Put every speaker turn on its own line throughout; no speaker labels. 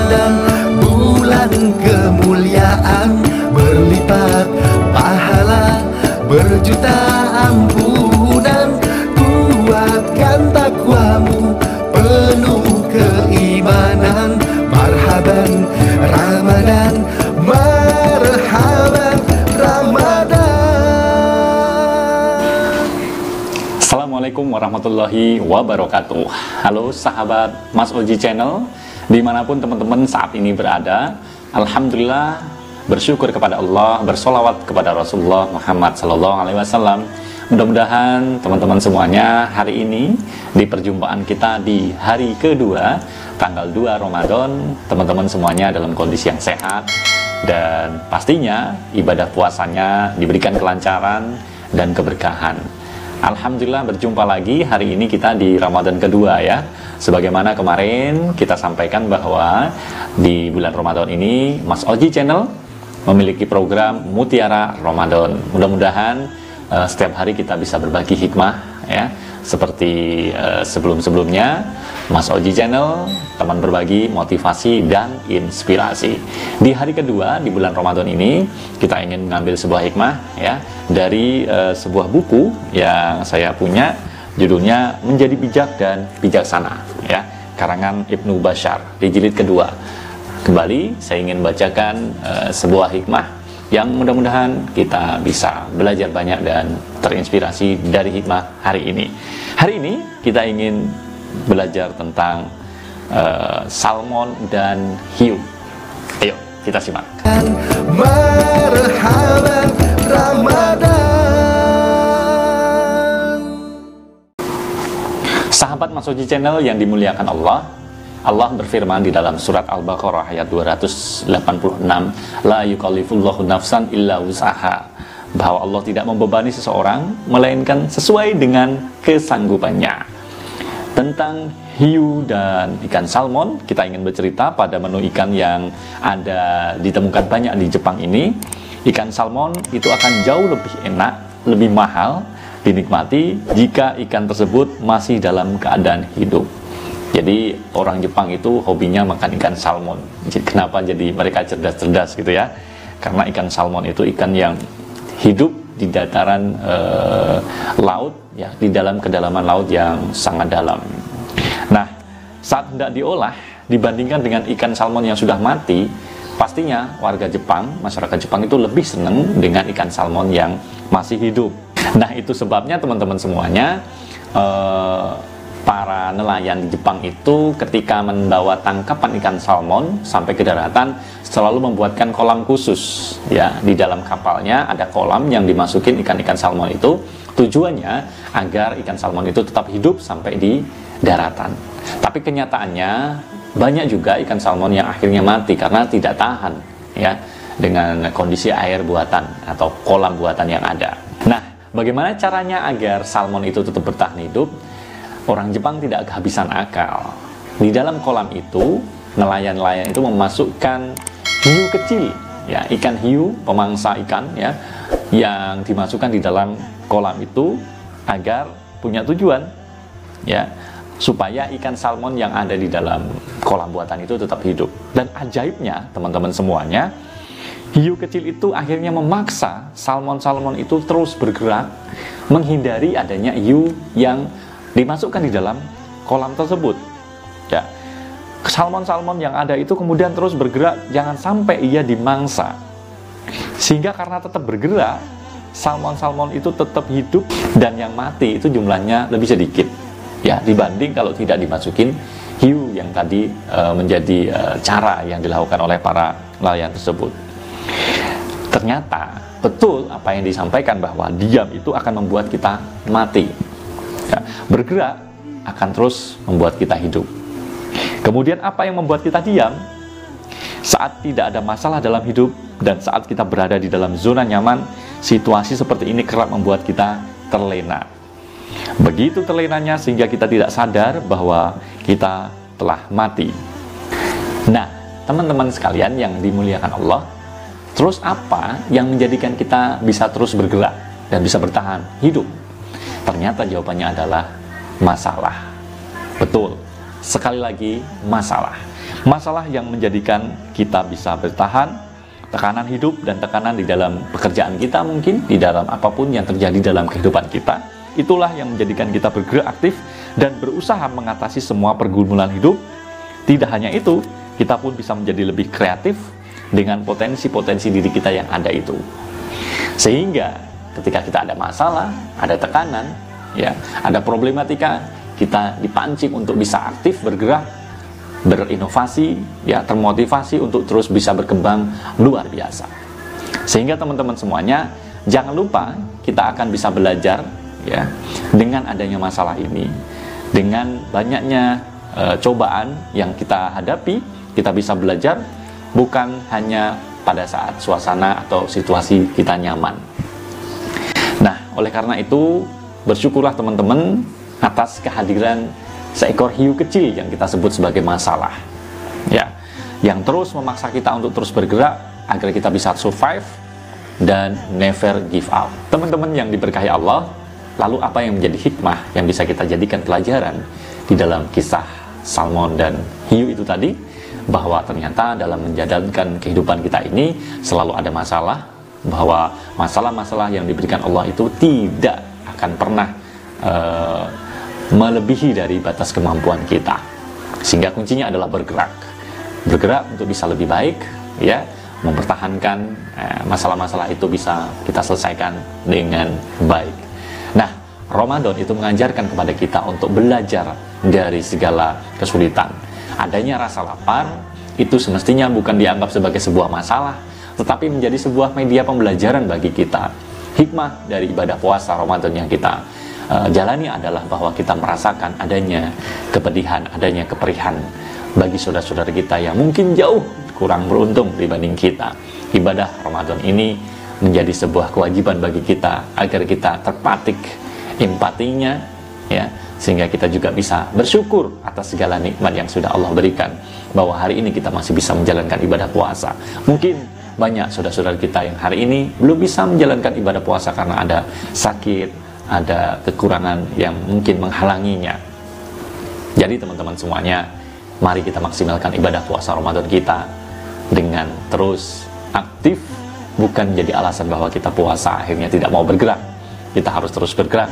Ramadan, bulan kemuliaan, berlipat pahala, berjuta ampunan. Kuatkan takwamu, penuh keimanan. Marhaban Ramadan, marhaban Ramadan.
Assalamualaikum warahmatullahi wabarakatuh. Halo sahabat Mas Oji Channel, dimanapun teman-teman saat ini berada. Alhamdulillah, bersyukur kepada Allah, bersolawat kepada Rasulullah Muhammad SAW. Mudah-mudahan teman-teman semuanya hari ini di perjumpaan kita di hari kedua tanggal 2 Ramadan, teman-teman semuanya dalam kondisi yang sehat dan pastinya ibadah puasanya diberikan kelancaran dan keberkahan. Alhamdulillah, berjumpa lagi hari ini kita di Ramadan kedua ya. Sebagaimana kemarin kita sampaikan bahwa di bulan Ramadan ini Mas Oji Channel memiliki program Mutiara Ramadan. Mudah-mudahan setiap hari kita bisa berbagi hikmah ya, seperti sebelum-sebelumnya Mas Oji Channel, teman berbagi motivasi dan inspirasi. Di hari kedua di bulan Ramadan ini kita ingin mengambil sebuah hikmah ya dari sebuah buku yang saya punya, judulnya Menjadi Bijak dan Bijaksana ya, karangan Ibnu Bashar, di jilid kedua. Kembali saya ingin bacakan sebuah hikmah yang mudah-mudahan kita bisa belajar banyak dan terinspirasi dari hikmah hari ini. Hari ini kita ingin belajar tentang salmon dan hiu. Ayo kita simak.
Marhaban Ramadan.
Sahabat Mas Oji Channel yang dimuliakan Allah, Allah berfirman di dalam surat Al-Baqarah ayat 286, la yukallifullahu nafsan illa wus'aha, bahwa Allah tidak membebani seseorang melainkan sesuai dengan kesanggupannya. Tentang hiu dan ikan salmon, kita ingin bercerita pada menu ikan yang ada ditemukan banyak di Jepang ini. Ikan salmon itu akan jauh lebih enak, lebih mahal dinikmati jika ikan tersebut masih dalam keadaan hidup. Jadi orang Jepang itu hobinya makan ikan salmon. Kenapa jadi mereka cerdas-cerdas gitu ya? Karena ikan salmon itu ikan yang hidup di dataran laut ya, di dalam kedalaman laut yang sangat dalam. Nah, saat hendak diolah dibandingkan dengan ikan salmon yang sudah mati, pastinya warga Jepang, masyarakat Jepang itu lebih senang dengan ikan salmon yang masih hidup. Nah, itu sebabnya teman-teman semuanya, para nelayan di Jepang itu ketika membawa tangkapan ikan salmon sampai ke daratan selalu membuatkan kolam khusus ya. Di dalam kapalnya ada kolam yang dimasukin ikan-ikan salmon itu, tujuannya agar ikan salmon itu tetap hidup sampai di daratan. Tapi kenyataannya banyak juga ikan salmon yang akhirnya mati karena tidak tahan ya dengan kondisi air buatan atau kolam buatan yang ada. Nah, bagaimana caranya agar salmon itu tetap bertahan hidup? Orang Jepang tidak kehabisan akal. Di dalam kolam itu, nelayan-nelayan itu memasukkan hiu kecil, ya, ikan hiu, pemangsa ikan, ya, yang dimasukkan di dalam kolam itu agar punya tujuan, ya, supaya ikan salmon yang ada di dalam kolam buatan itu tetap hidup. Dan ajaibnya, teman-teman semuanya, hiu kecil itu akhirnya memaksa salmon-salmon itu terus bergerak, menghindari adanya hiu yang dimasukkan di dalam kolam tersebut ya. Salmon-salmon yang ada itu kemudian terus bergerak, jangan sampai ia dimangsa, sehingga karena tetap bergerak, salmon-salmon itu tetap hidup dan yang mati itu jumlahnya lebih sedikit ya, dibanding kalau tidak dimasukin hiu yang tadi menjadi cara yang dilakukan oleh para nelayan tersebut. Ternyata betul apa yang disampaikan bahwa diam itu akan membuat kita mati ya, bergerak akan terus membuat kita hidup. Kemudian apa yang membuat kita diam? Saat tidak ada masalah dalam hidup dan saat kita berada di dalam zona nyaman, situasi seperti ini kerap membuat kita terlena. Begitu terlenanya sehingga kita tidak sadar bahwa kita telah mati. Nah, teman-teman sekalian yang dimuliakan Allah, terus apa yang menjadikan kita bisa terus bergerak dan bisa bertahan hidup? Ternyata jawabannya adalah masalah. Betul, sekali lagi masalah. Masalah yang menjadikan kita bisa bertahan, tekanan hidup dan tekanan di dalam pekerjaan kita, mungkin di dalam apapun yang terjadi dalam kehidupan kita. Itulah yang menjadikan kita bergerak aktif dan berusaha mengatasi semua pergumulan hidup. Tidak hanya itu, kita pun bisa menjadi lebih kreatif dengan potensi-potensi diri kita yang ada itu. Sehingga ketika kita ada masalah, ada tekanan, ya, ada problematika, kita dipancing untuk bisa aktif bergerak, berinovasi, ya, termotivasi untuk terus bisa berkembang luar biasa. Sehingga teman-teman semuanya, jangan lupa kita akan bisa belajar, ya, dengan adanya masalah ini, dengan banyaknya cobaan yang kita hadapi, kita bisa belajar bukan hanya pada saat suasana atau situasi kita nyaman. Nah, oleh karena itu bersyukurlah teman-teman atas kehadiran seekor hiu kecil yang kita sebut sebagai masalah, ya, yang terus memaksa kita untuk terus bergerak agar kita bisa survive dan never give up. Teman-teman yang diberkahi Allah, lalu apa yang menjadi hikmah yang bisa kita jadikan pelajaran di dalam kisah salmon dan hiu itu tadi? Bahwa ternyata dalam menjalankan kehidupan kita ini selalu ada masalah, bahwa masalah-masalah yang diberikan Allah itu tidak akan pernah melebihi dari batas kemampuan kita. Sehingga kuncinya adalah bergerak untuk bisa lebih baik, ya, mempertahankan masalah-masalah itu bisa kita selesaikan dengan baik. Nah, Ramadan itu mengajarkan kepada kita untuk belajar dari segala kesulitan. Adanya rasa lapar itu semestinya bukan dianggap sebagai sebuah masalah, tetapi menjadi sebuah media pembelajaran bagi kita. Hikmah dari ibadah puasa Ramadan yang kita jalani adalah bahwa kita merasakan adanya kepedihan, adanya keperihan bagi saudara-saudara kita yang mungkin jauh kurang beruntung dibanding kita. Ibadah Ramadan ini menjadi sebuah kewajiban bagi kita agar kita terpatik empatinya, ya, sehingga kita juga bisa bersyukur atas segala nikmat yang sudah Allah berikan, bahwa hari ini kita masih bisa menjalankan ibadah puasa. Mungkin banyak saudara-saudara kita yang hari ini belum bisa menjalankan ibadah puasa karena ada sakit, ada kekurangan yang mungkin menghalanginya. Jadi teman-teman semuanya, mari kita maksimalkan ibadah puasa Ramadan kita dengan terus aktif, bukan jadi alasan bahwa kita puasa akhirnya tidak mau bergerak. Kita harus terus bergerak,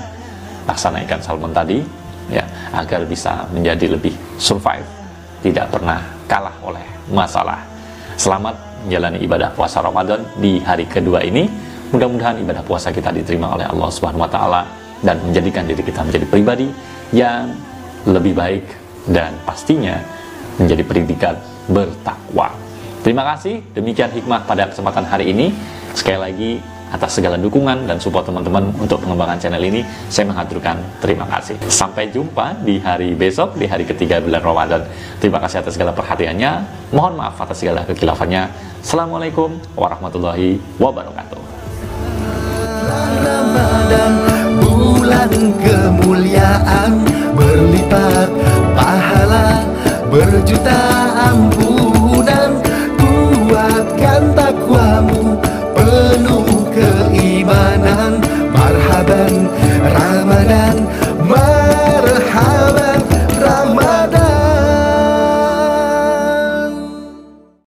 laksana ikan salmon tadi, ya, agar bisa menjadi lebih survive, tidak pernah kalah oleh masalah. Selamat menjalani ibadah puasa Ramadan di hari kedua ini. Mudah-mudahan ibadah puasa kita diterima oleh Allah Subhanahu wa Ta'ala dan menjadikan diri kita menjadi pribadi yang lebih baik dan pastinya menjadi predikat bertakwa. Terima kasih, demikian hikmah pada kesempatan hari ini. Sekali lagi, atas segala dukungan dan support teman-teman untuk pengembangan channel ini, saya mengaturkan terima kasih. Sampai jumpa di hari besok, di hari ketiga bulan Ramadan. Terima kasih atas segala perhatiannya. Mohon maaf atas segala kekhilaafannya. Assalamualaikum warahmatullahi wabarakatuh.
Ramadan, bulan kemuliaan, berlipat pahala, berjuta ampunan. Kuatkan takwamu, penuh keimanan,